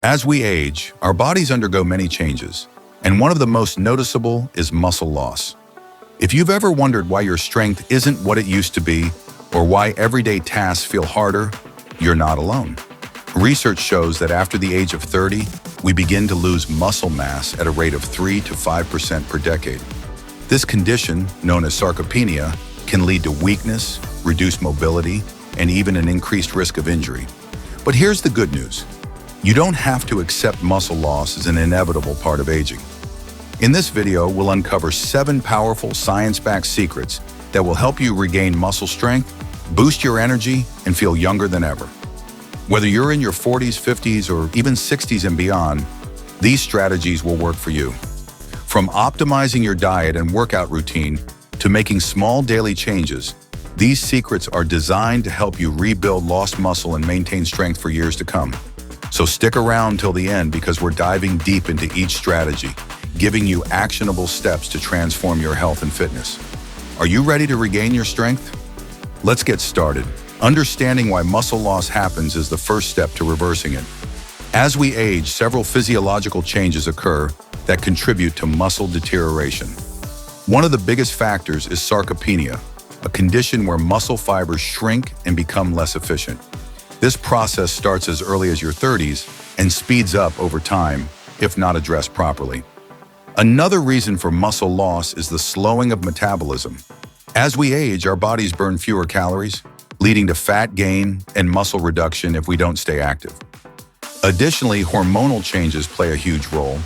As we age, our bodies undergo many changes, and one of the most noticeable is muscle loss. If you've ever wondered why your strength isn't what it used to be, or why everyday tasks feel harder, you're not alone. Research shows that after the age of 30, we begin to lose muscle mass at a rate of 3 to 5% per decade. This condition, known as sarcopenia, can lead to weakness, reduced mobility, and even an increased risk of injury. But here's the good news. You don't have to accept muscle loss as an inevitable part of aging. In this video, we'll uncover 7 powerful science-backed secrets that will help you regain muscle strength, boost your energy, and feel younger than ever. Whether you're in your 40s, 50s, or even 60s and beyond, these strategies will work for you. From optimizing your diet and workout routine to making small daily changes, these secrets are designed to help you rebuild lost muscle and maintain strength for years to come. So stick around till the end because we're diving deep into each strategy, giving you actionable steps to transform your health and fitness. Are you ready to regain your strength? Let's get started. Understanding why muscle loss happens is the first step to reversing it. As we age, several physiological changes occur that contribute to muscle deterioration. One of the biggest factors is sarcopenia, a condition where muscle fibers shrink and become less efficient. This process starts as early as your 30s and speeds up over time if not addressed properly. Another reason for muscle loss is the slowing of metabolism. As we age, our bodies burn fewer calories, leading to fat gain and muscle reduction if we don't stay active. Additionally, hormonal changes play a huge role.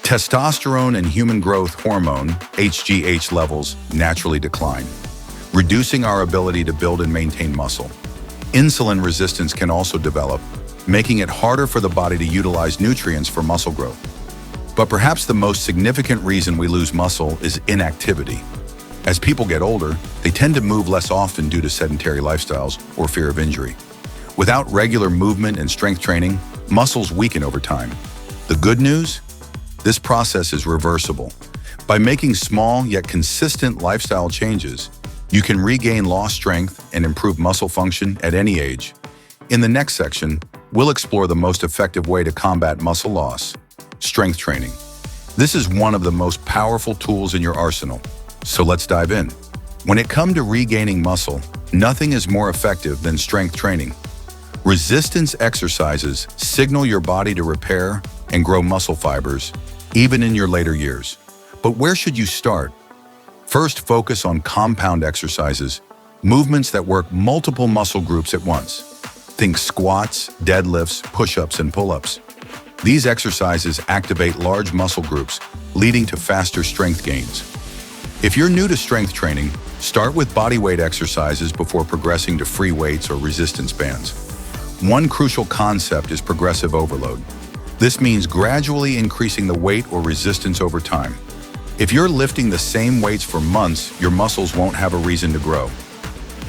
Testosterone and human growth hormone, HGH levels, naturally decline, reducing our ability to build and maintain muscle. Insulin resistance can also develop, making it harder for the body to utilize nutrients for muscle growth. But perhaps the most significant reason we lose muscle is inactivity. As people get older, they tend to move less often due to sedentary lifestyles or fear of injury. Without regular movement and strength training, muscles weaken over time. The good news? This process is reversible. By making small yet consistent lifestyle changes, you can regain lost strength and improve muscle function at any age. In the next section, we'll explore the most effective way to combat muscle loss: strength training. This is one of the most powerful tools in your arsenal. So let's dive in. When it comes to regaining muscle, nothing is more effective than strength training. Resistance exercises signal your body to repair and grow muscle fibers, even in your later years. But where should you start? First, focus on compound exercises, movements that work multiple muscle groups at once. Think squats, deadlifts, push-ups, and pull-ups. These exercises activate large muscle groups, leading to faster strength gains. If you're new to strength training, start with bodyweight exercises before progressing to free weights or resistance bands. One crucial concept is progressive overload. This means gradually increasing the weight or resistance over time. If you're lifting the same weights for months, your muscles won't have a reason to grow.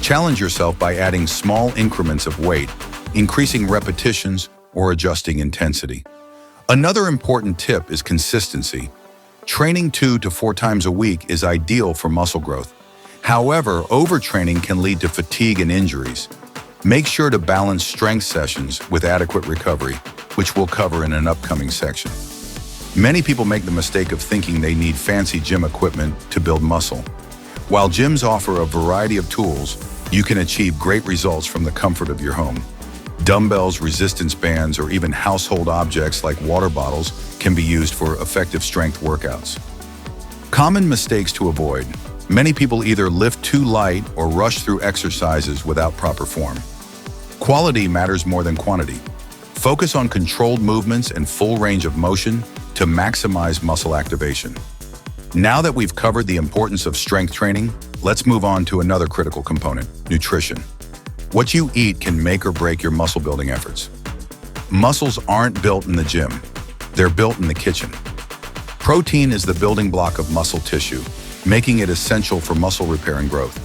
Challenge yourself by adding small increments of weight, increasing repetitions, or adjusting intensity. Another important tip is consistency. Training 2 to 4 times a week is ideal for muscle growth. However, overtraining can lead to fatigue and injuries. Make sure to balance strength sessions with adequate recovery, which we'll cover in an upcoming section. Many people make the mistake of thinking they need fancy gym equipment to build muscle. While gyms offer a variety of tools, you can achieve great results from the comfort of your home. Dumbbells, resistance bands, or even household objects like water bottles can be used for effective strength workouts. Common mistakes to avoid. Many people either lift too light or rush through exercises without proper form. Quality matters more than quantity. Focus on controlled movements and full range of motion to maximize muscle activation. Now that we've covered the importance of strength training, let's move on to another critical component: nutrition. What you eat can make or break your muscle building efforts. Muscles aren't built in the gym, they're built in the kitchen. Protein is the building block of muscle tissue, making it essential for muscle repair and growth.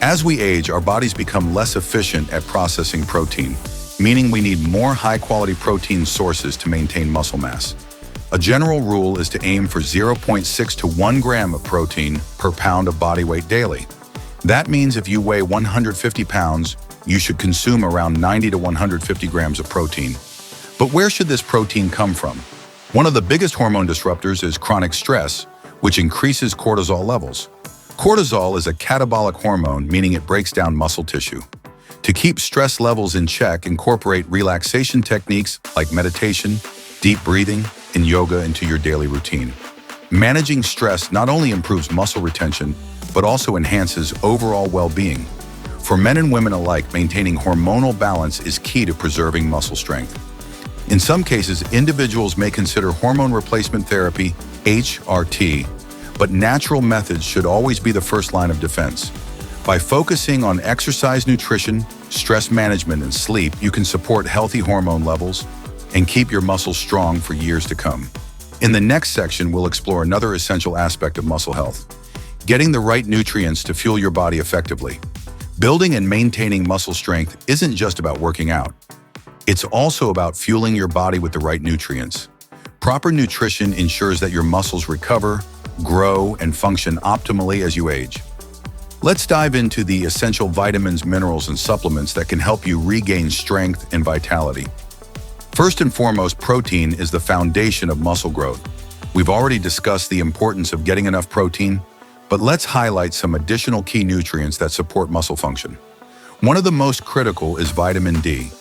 As we age, our bodies become less efficient at processing protein, meaning we need more high-quality protein sources to maintain muscle mass. A general rule is to aim for 0.6 to 1 gram of protein per pound of body weight daily. That means if you weigh 150 pounds, you should consume around 90 to 150 grams of protein. But where should this protein come from? One of the biggest hormone disruptors is chronic stress, which increases cortisol levels. Cortisol is a catabolic hormone, meaning it breaks down muscle tissue. To keep stress levels in check, incorporate relaxation techniques like meditation, deep breathing, and yoga into your daily routine. Managing stress not only improves muscle retention, but also enhances overall well-being. For men and women alike, maintaining hormonal balance is key to preserving muscle strength. In some cases, individuals may consider hormone replacement therapy, HRT, but natural methods should always be the first line of defense. By focusing on exercise, nutrition, stress management, and sleep, you can support healthy hormone levels and keep your muscles strong for years to come. In the next section, we'll explore another essential aspect of muscle health: getting the right nutrients to fuel your body effectively. Building and maintaining muscle strength isn't just about working out. It's also about fueling your body with the right nutrients. Proper nutrition ensures that your muscles recover, grow, and function optimally as you age. Let's dive into the essential vitamins, minerals, and supplements that can help you regain strength and vitality. First and foremost, protein is the foundation of muscle growth. We've already discussed the importance of getting enough protein, but let's highlight some additional key nutrients that support muscle function. One of the most critical is vitamin D.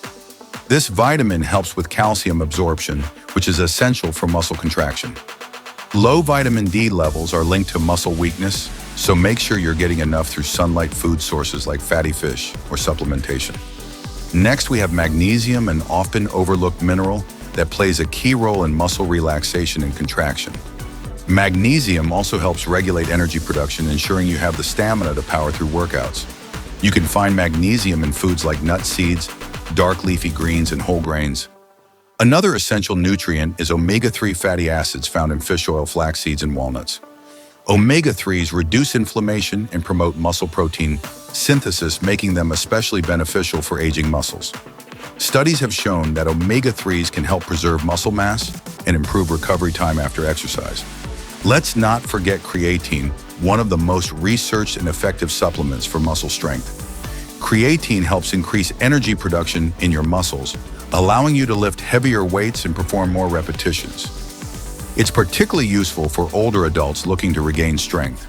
This vitamin helps with calcium absorption, which is essential for muscle contraction. Low vitamin D levels are linked to muscle weakness, so make sure you're getting enough through sunlight, food sources like fatty fish, or supplementation. Next, we have magnesium, an often overlooked mineral that plays a key role in muscle relaxation and contraction. Magnesium also helps regulate energy production, ensuring you have the stamina to power through workouts. You can find magnesium in foods like nut seeds, dark leafy greens, and whole grains. Another essential nutrient is omega-3 fatty acids found in fish oil, flax seeds, and walnuts. Omega-3s reduce inflammation and promote muscle protein synthesis, making them especially beneficial for aging muscles. Studies have shown that omega-3s can help preserve muscle mass and improve recovery time after exercise. Let's not forget creatine, one of the most researched and effective supplements for muscle strength. Creatine helps increase energy production in your muscles, allowing you to lift heavier weights and perform more repetitions. It's particularly useful for older adults looking to regain strength.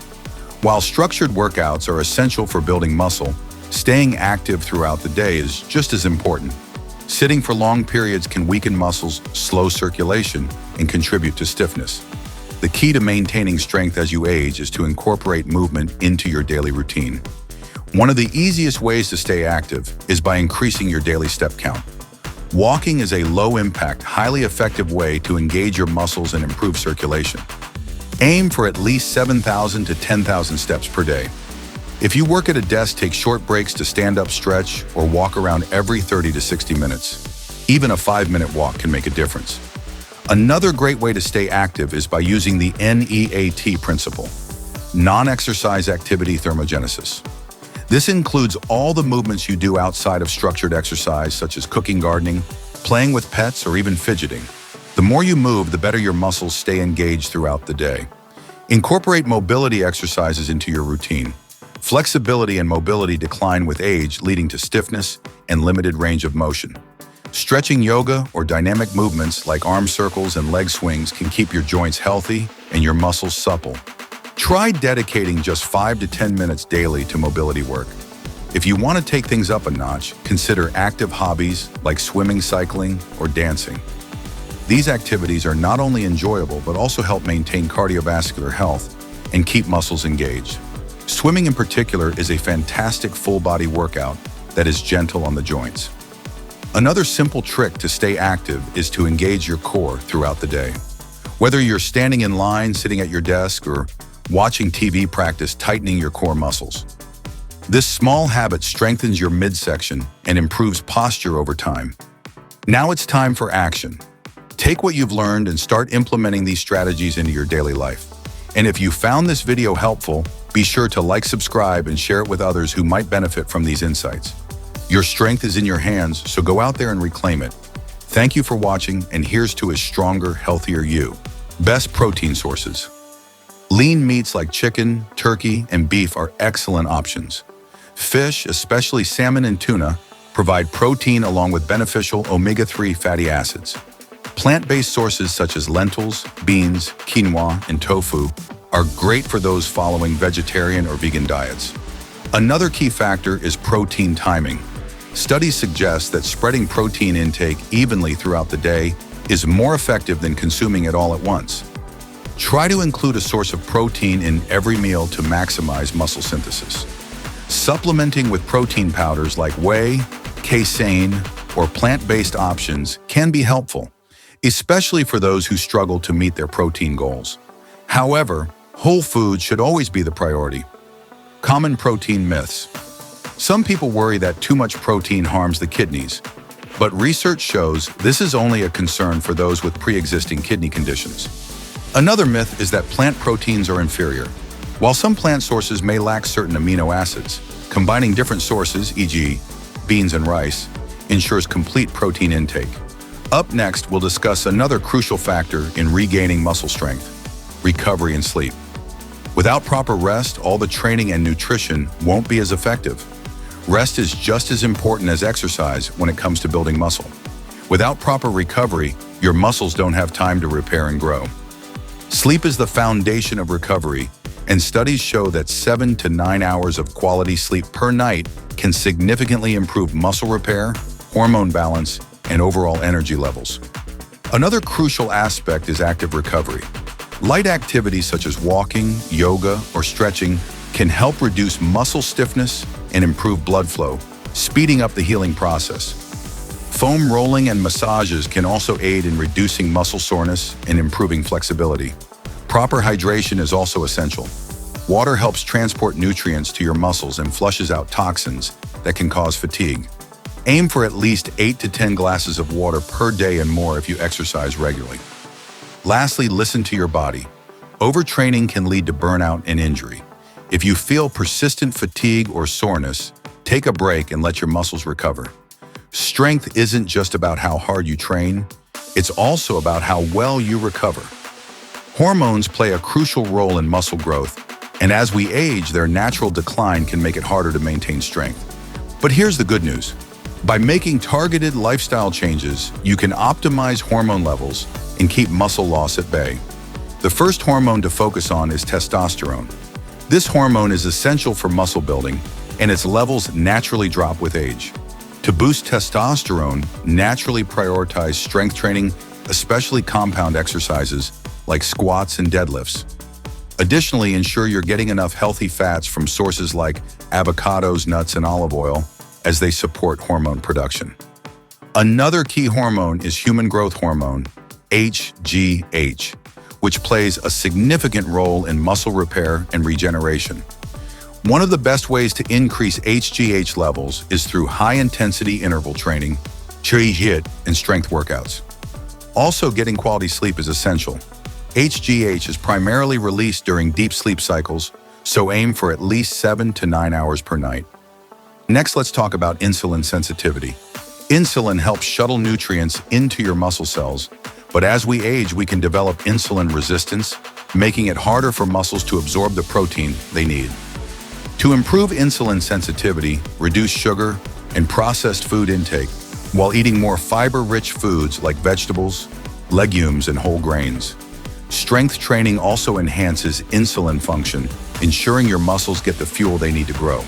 While structured workouts are essential for building muscle, staying active throughout the day is just as important. Sitting for long periods can weaken muscles, slow circulation, and contribute to stiffness. The key to maintaining strength as you age is to incorporate movement into your daily routine. One of the easiest ways to stay active is by increasing your daily step count. Walking is a low-impact, highly effective way to engage your muscles and improve circulation. Aim for at least 7,000 to 10,000 steps per day. If you work at a desk, take short breaks to stand up, stretch, or walk around every 30 to 60 minutes. Even a 5-minute walk can make a difference. Another great way to stay active is by using the NEAT principle, non-exercise activity thermogenesis. This includes all the movements you do outside of structured exercise, such as cooking, gardening, playing with pets, or even fidgeting. The more you move, the better your muscles stay engaged throughout the day. Incorporate mobility exercises into your routine. Flexibility and mobility decline with age, leading to stiffness and limited range of motion. Stretching, yoga, or dynamic movements like arm circles and leg swings can keep your joints healthy and your muscles supple. Try dedicating just 5 to 10 minutes daily to mobility work. If you want to take things up a notch, consider active hobbies like swimming, cycling, or dancing. These activities are not only enjoyable, but also help maintain cardiovascular health and keep muscles engaged. Swimming in particular is a fantastic full-body workout that is gentle on the joints. Another simple trick to stay active is to engage your core throughout the day. Whether you're standing in line, sitting at your desk, or watching TV, practice tightening your core muscles. This small habit strengthens your midsection and improves posture over time. Now it's time for action. Take what you've learned and start implementing these strategies into your daily life. And if you found this video helpful, be sure to like, subscribe, and share it with others who might benefit from these insights. Your strength is in your hands, so go out there and reclaim it. Thank you for watching, and here's to a stronger, healthier you. Best protein sources. Lean meats like chicken, turkey, and beef are excellent options. Fish, especially salmon and tuna, provide protein along with beneficial omega-3 fatty acids. Plant-based sources such as lentils, beans, quinoa, and tofu are great for those following vegetarian or vegan diets. Another key factor is protein timing. Studies suggest that spreading protein intake evenly throughout the day is more effective than consuming it all at once. Try to include a source of protein in every meal to maximize muscle synthesis. Supplementing with protein powders like whey, casein, or plant-based options can be helpful, especially for those who struggle to meet their protein goals. However, whole foods should always be the priority. Common protein myths. Some people worry that too much protein harms the kidneys, but research shows this is only a concern for those with pre-existing kidney conditions. Another myth is that plant proteins are inferior. While some plant sources may lack certain amino acids, combining different sources, e.g., beans and rice, ensures complete protein intake. Up next, we'll discuss another crucial factor in regaining muscle strength: recovery and sleep. Without proper rest, all the training and nutrition won't be as effective. Rest is just as important as exercise when it comes to building muscle. Without proper recovery, your muscles don't have time to repair and grow. Sleep is the foundation of recovery, and studies show that 7 to 9 hours of quality sleep per night can significantly improve muscle repair, hormone balance, and overall energy levels. Another crucial aspect is active recovery. Light activities such as walking, yoga, or stretching can help reduce muscle stiffness and improve blood flow, speeding up the healing process. Foam rolling and massages can also aid in reducing muscle soreness and improving flexibility. Proper hydration is also essential. Water helps transport nutrients to your muscles and flushes out toxins that can cause fatigue. Aim for at least 8 to 10 glasses of water per day and more if you exercise regularly. Lastly, listen to your body. Overtraining can lead to burnout and injury. If you feel persistent fatigue or soreness, take a break and let your muscles recover. Strength isn't just about how hard you train, it's also about how well you recover. Hormones play a crucial role in muscle growth, and as we age, their natural decline can make it harder to maintain strength. But here's the good news. By making targeted lifestyle changes, you can optimize hormone levels and keep muscle loss at bay. The first hormone to focus on is testosterone. This hormone is essential for muscle building, and its levels naturally drop with age. To boost testosterone, naturally prioritize strength training, especially compound exercises like squats and deadlifts. Additionally, ensure you're getting enough healthy fats from sources like avocados, nuts, and olive oil, as they support hormone production. Another key hormone is human growth hormone, HGH, which plays a significant role in muscle repair and regeneration. One of the best ways to increase HGH levels is through high-intensity interval training, HIIT, and strength workouts. Also, getting quality sleep is essential. HGH is primarily released during deep sleep cycles, so aim for at least 7 to 9 hours per night. Next, let's talk about insulin sensitivity. Insulin helps shuttle nutrients into your muscle cells, but as we age, we can develop insulin resistance, making it harder for muscles to absorb the protein they need. To improve insulin sensitivity, reduce sugar and processed food intake while eating more fiber-rich foods like vegetables, legumes, and whole grains. Strength training also enhances insulin function, ensuring your muscles get the fuel they need to grow.